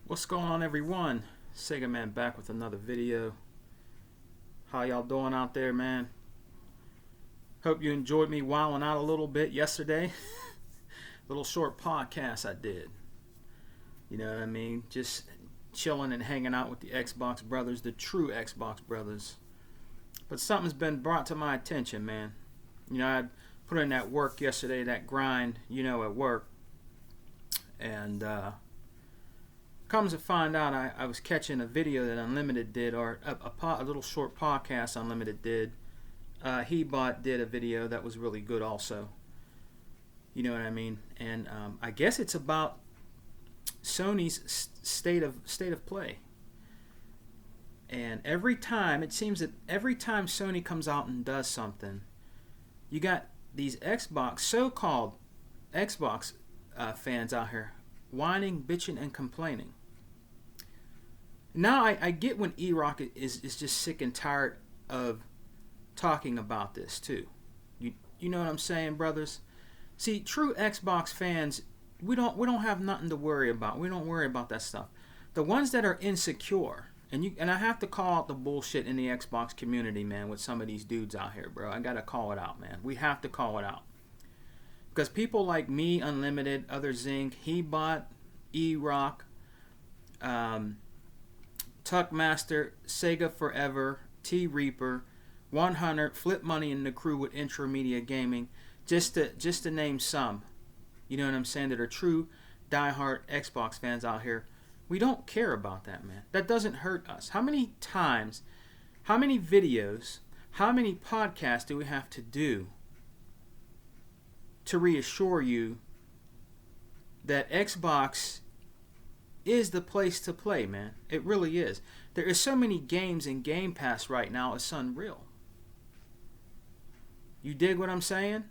What's going on, everyone? Sega Man back with another video. How y'all doing out there, man? Hope you enjoyed me wilding out a little bit yesterday. Little short podcast I did. You know what I mean? Just chilling and hanging out with the Xbox brothers, the true Xbox brothers. But something's been brought to my attention, man. You know, I put in that work yesterday, that grind, at work. And comes to find out, I was catching a video that Unlimited did, or a little short podcast Unlimited did. Hebot did a video that was really good also. You know what I mean? And I guess it's about Sony's state of play. And it seems that every time Sony comes out and does something, you got these so-called Xbox fans out here whining, bitching, and complaining. Now I get when E-Rock is just sick and tired of talking about this too. You know what I'm saying, brothers? See, true Xbox fans, we don't have nothing to worry about. We don't worry about that stuff. The ones that are insecure, and I have to call out the bullshit in the Xbox community, man, with some of these dudes out here, bro. I gotta call it out, man. We have to call it out. Because people like me, Unlimited, Other Zinc, Hebot, E-Rock, Tuckmaster, Sega Forever, T-Reaper, 100, Flip Money, and the crew with Intramedia Gaming, just to name some, you know what I'm saying, that are true diehard Xbox fans out here. We don't care about that, man. That doesn't hurt us. How many times, how many videos, how many podcasts do we have to do to reassure you that Xbox is the place to play, man? It really is. There is so many games in Game Pass right now, it's unreal. You dig what I'm saying?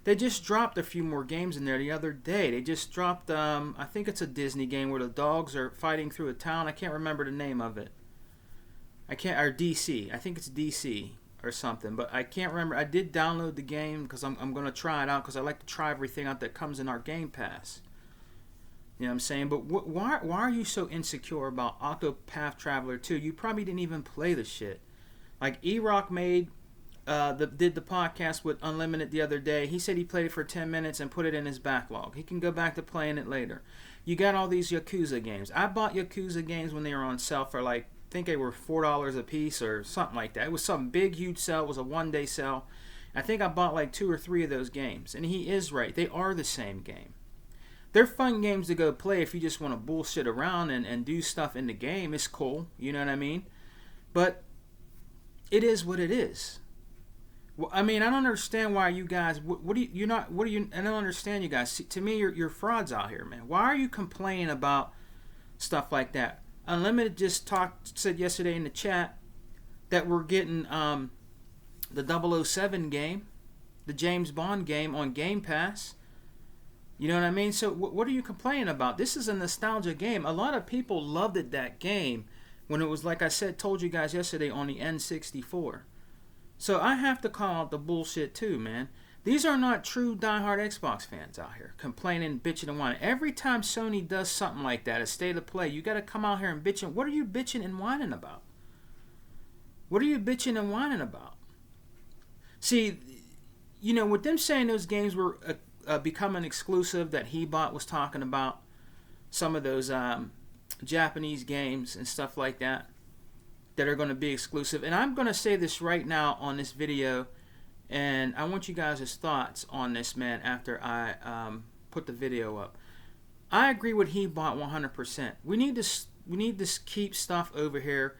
They just dropped a few more games in there the other day. They just dropped, I think it's a Disney game where the dogs are fighting through a town. I can't remember the name of it. Or DC. I think it's DC or something, but I can't remember. I did download the game because I'm going to try it out because I like to try everything out that comes in our Game Pass. You know what I'm saying? But why are you so insecure about Octopath Traveler 2? You probably didn't even play the shit. Like E-Rock did the podcast with Unlimited the other day. He said he played it for 10 minutes and put it in his backlog. He can go back to playing it later. You got all these Yakuza games. I bought Yakuza games when they were on sale for I think they were $4 a piece or something like that. It was some big, huge sale. It was a one-day sale. I think I bought 2 or 3 of those games. And he is right. They are the same game. They're fun games to go play if you just want to bullshit around and do stuff in the game. It's cool. You know what I mean? But it is what it is. Well, I mean, I don't understand why you guys. I don't understand you guys. See, to me, you're frauds out here, man. Why are you complaining about stuff like that? Unlimited just said yesterday in the chat that we're getting the 007 game, the James Bond game on Game Pass. You know what I mean? So what are you complaining about? This is a nostalgia game. A lot of people loved that game when it was, like I said, told you guys yesterday, on the N64. So I have to call out the bullshit too, man. These are not true diehard Xbox fans out here complaining, bitching, and whining. Every time Sony does something like that, a state of play, you got to come out here and bitch. What are you bitching and whining about? What are you bitching and whining about? See, with them saying those games were becoming exclusive, that Hebot was talking about, some of those Japanese games and stuff like that are going to be exclusive. And I'm going to say this right now on this video, and I want you guys' thoughts on this, man, after I put the video up. I agree with Hebot 100%. We need to keep stuff over here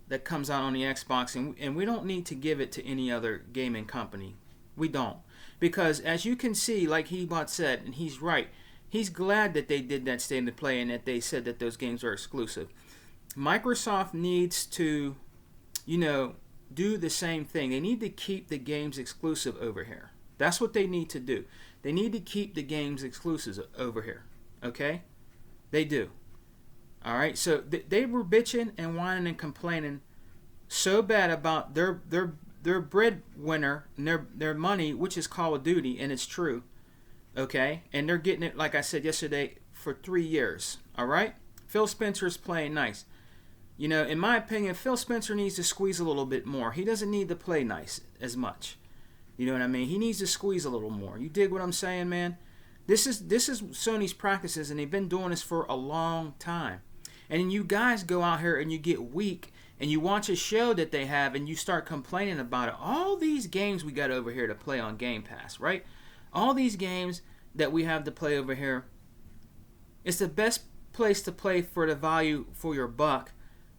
that comes out on the Xbox, and we don't need to give it to any other gaming company. We don't. Because as you can see, like Hebot said, and he's right, he's glad that they did that state of play and that they said that those games are exclusive. Microsoft needs to, do the same thing. They need to keep the games exclusive over here. That's what they need to do. They need to keep the games exclusive over here. Okay? They do. All right? So they were bitching and whining and complaining so bad about their breadwinner and their money, which is Call of Duty, and it's true. Okay? And they're getting it, like I said yesterday, for 3 years. All right? Phil Spencer's playing nice. You know, in my opinion, Phil Spencer needs to squeeze a little bit more. He doesn't need to play nice as much. You know what I mean? He needs to squeeze a little more. You dig what I'm saying, man? This is Sony's practices, and they've been doing this for a long time. And you guys go out here and you get weak, and you watch a show that they have, and you start complaining about it. All these games we got over here to play on Game Pass, right? All these games that we have to play over here. It's the best place to play for the value for your buck,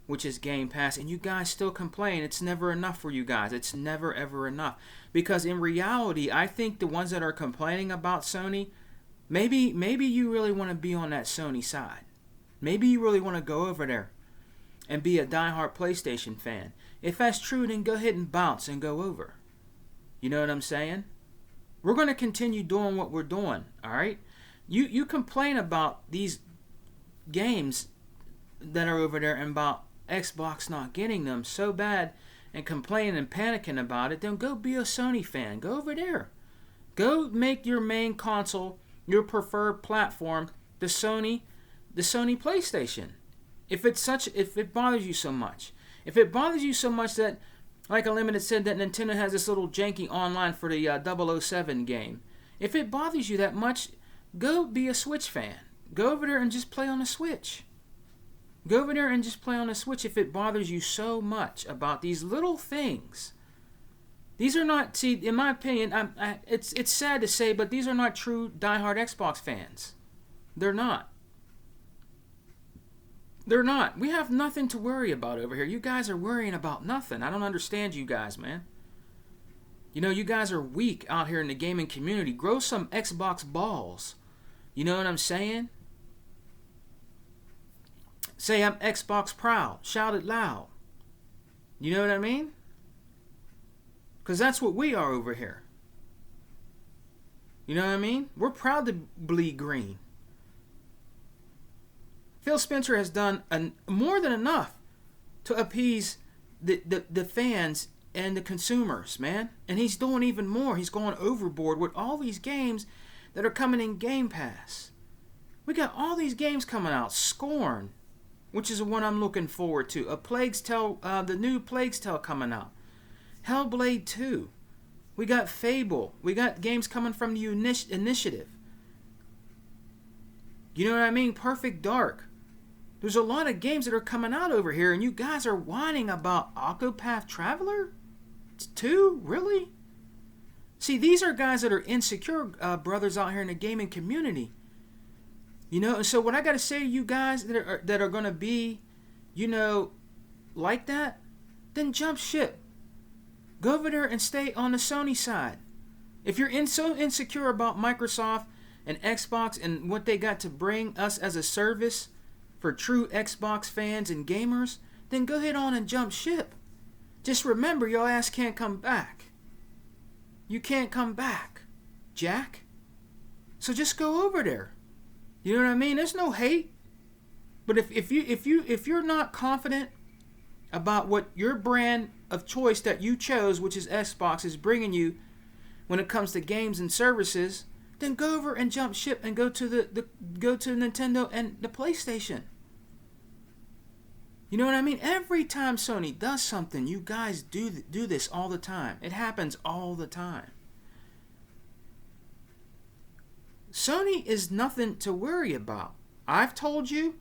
which is Game Pass, and you guys still complain. It's never enough for you guys. It's never, ever enough. Because in reality, I think the ones that are complaining about Sony, maybe you really want to be on that Sony side. Maybe you really want to go over there and be a diehard PlayStation fan. If that's true, then go ahead and bounce and go over. You know what I'm saying? We're going to continue doing what we're doing, all right? You complain about these games that are over there and about Xbox not getting them so bad and complaining and panicking about it, then go be a Sony fan. Go over there. Go make your main console, your preferred platform, the Sony PlayStation. If it bothers you so much. If it bothers you so much that, like Unlimited said, that Nintendo has this little janky online for the 007 game. If it bothers you that much, go be a Switch fan. Go over there and just play on the Switch. Go over there and just play on the Switch if it bothers you so much about these little things. These are not, see, in my opinion, it's sad to say, but these are not true diehard Xbox fans. They're not. They're not. We have nothing to worry about over here. You guys are worrying about nothing. I don't understand you guys, man. You know, you guys are weak out here in the gaming community. Grow some Xbox balls. You know what I'm saying? Say I'm Xbox proud. Shout it loud. You know what I mean? Because that's what we are over here. You know what I mean? We're proud to bleed green. Phil Spencer has done more than enough to appease the fans and the consumers, man. And he's doing even more. He's going overboard with all these games that are coming in Game Pass. We got all these games coming out. Scorn, which is the one I'm looking forward to. The new Plague's Tale coming out. Hellblade 2. We got Fable. We got games coming from the Initiative. You know what I mean? Perfect Dark. There's a lot of games that are coming out over here, and you guys are whining about Octopath Traveler 2? Really? See, these are guys that are insecure brothers out here in the gaming community. You know, so what I got to say to you guys that are going to be, you know, like that, then jump ship. Go over there and stay on the Sony side. If you're so insecure about Microsoft and Xbox and what they got to bring us as a service for true Xbox fans and gamers, then go ahead on and jump ship. Just remember, your ass can't come back. You can't come back, Jack. So just go over there. You know what I mean? There's no hate. But if you're not confident about what your brand of choice that you chose, which is Xbox, is bringing you when it comes to games and services, then go over and jump ship and go to go to Nintendo and the PlayStation. You know what I mean? Every time Sony does something, you guys do this all the time. It happens all the time. Sony is nothing to worry about. I've told you,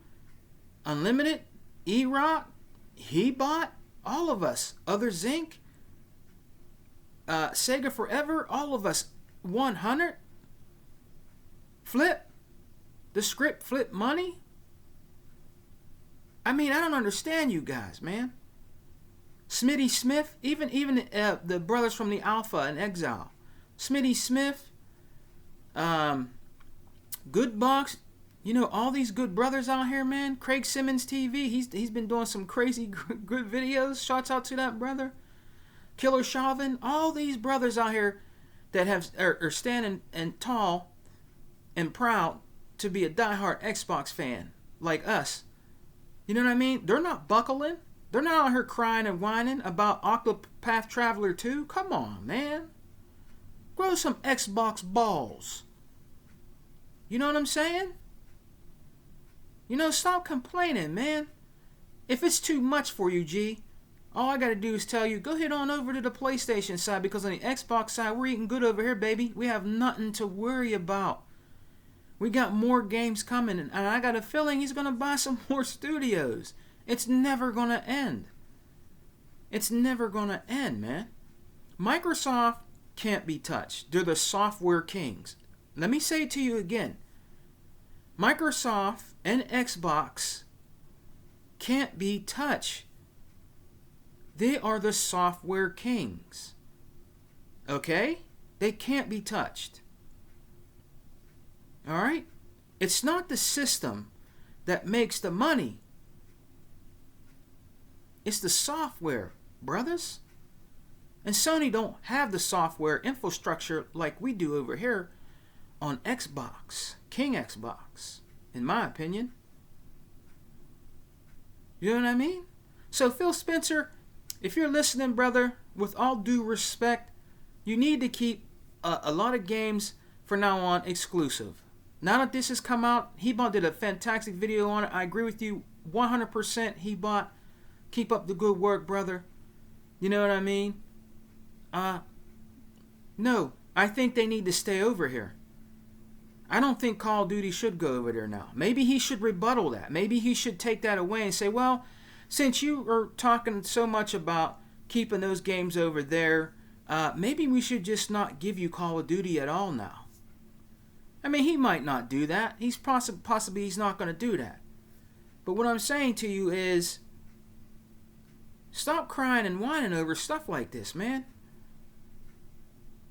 Unlimited, E-Rock, Hebot, all of us, Other Zinc, Sega Forever, all of us, 100, Flip, the script Flip Money. I mean, I don't understand you guys, man. Smitty Smith, even the brothers from the Alpha and Exile. Smitty Smith, Good Box, you know, all these good brothers out here, man. Craig Simmons TV, he's been doing some crazy good videos. Shouts out to that brother. Killer Chauvin, all these brothers out here that are standing and tall and proud to be a diehard Xbox fan like us. You know what I mean? They're not buckling. They're not out here crying and whining about Octopath Traveler 2. Come on, man. Grow some Xbox balls. You know what I'm saying? Stop complaining, man. If it's too much for you, G, all I gotta do is tell you, go head on over to the PlayStation side, because on the Xbox side, we're eating good over here, baby. We have nothing to worry about. We got more games coming, and I got a feeling he's gonna buy some more studios. It's never gonna end. It's never gonna end, man. Microsoft can't be touched. They're the software kings. Let me say it to you again. Microsoft and Xbox can't be touched. They are the software kings. Okay? They can't be touched. Alright? It's not the system that makes the money. It's the software, brothers. And Sony don't have the software infrastructure like we do over here on Xbox. King Xbox, in my opinion. You know what I mean? So Phil Spencer, if you're listening, brother, with all due respect, you need to keep a lot of games from now on exclusive. Now that this has come out, Hebot did a fantastic video on it. I agree with you 100%, Hebot. Keep up the good work, brother. You know what I mean? No, I think they need to stay over here. I don't think Call of Duty should go over there now. Maybe he should rebuttal that. Maybe he should take that away and say, well, since you are talking so much about keeping those games over there, maybe we should just not give you Call of Duty at all now. I mean, he might not do that. He's possibly he's not going to do that. But what I'm saying to you is, stop crying and whining over stuff like this, man.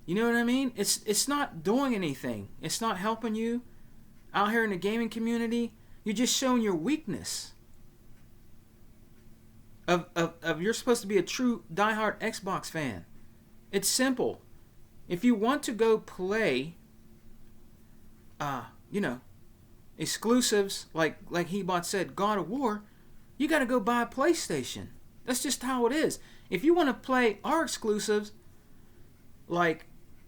You know what I mean? It's not doing anything. It's not helping you out here in the gaming community. You're just showing your weakness. Of you're supposed to be a true diehard Xbox fan. It's simple. If you want to go play, exclusives like Hebot said, God of War, you got to go buy a PlayStation. That's just how it is. If you want to play our exclusives, like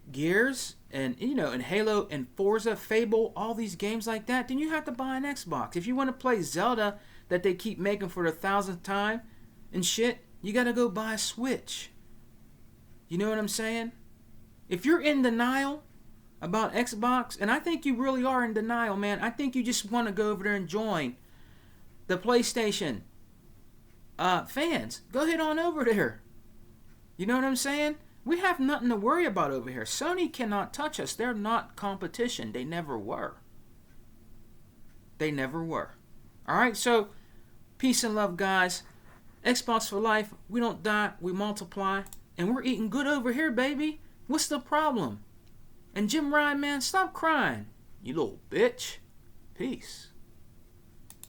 Gears and and Halo and Forza, Fable, all these games like that, then you have to buy an Xbox. If you want to play Zelda that they keep making for the 1000th time and shit, you got to go buy a Switch. You know what I'm saying? If you're in denial about Xbox, and I think you really are in denial, man, I think you just want to go over there and join the PlayStation fans. Go ahead on over there. You know what I'm saying? We have nothing to worry about over here. Sony cannot touch us. They're not competition. They never were. They never were. Alright, so peace and love, guys. Xbox for life. We don't die. We multiply. And we're eating good over here, baby. What's the problem? And Jim Ryan, man, stop crying. You little bitch. Peace.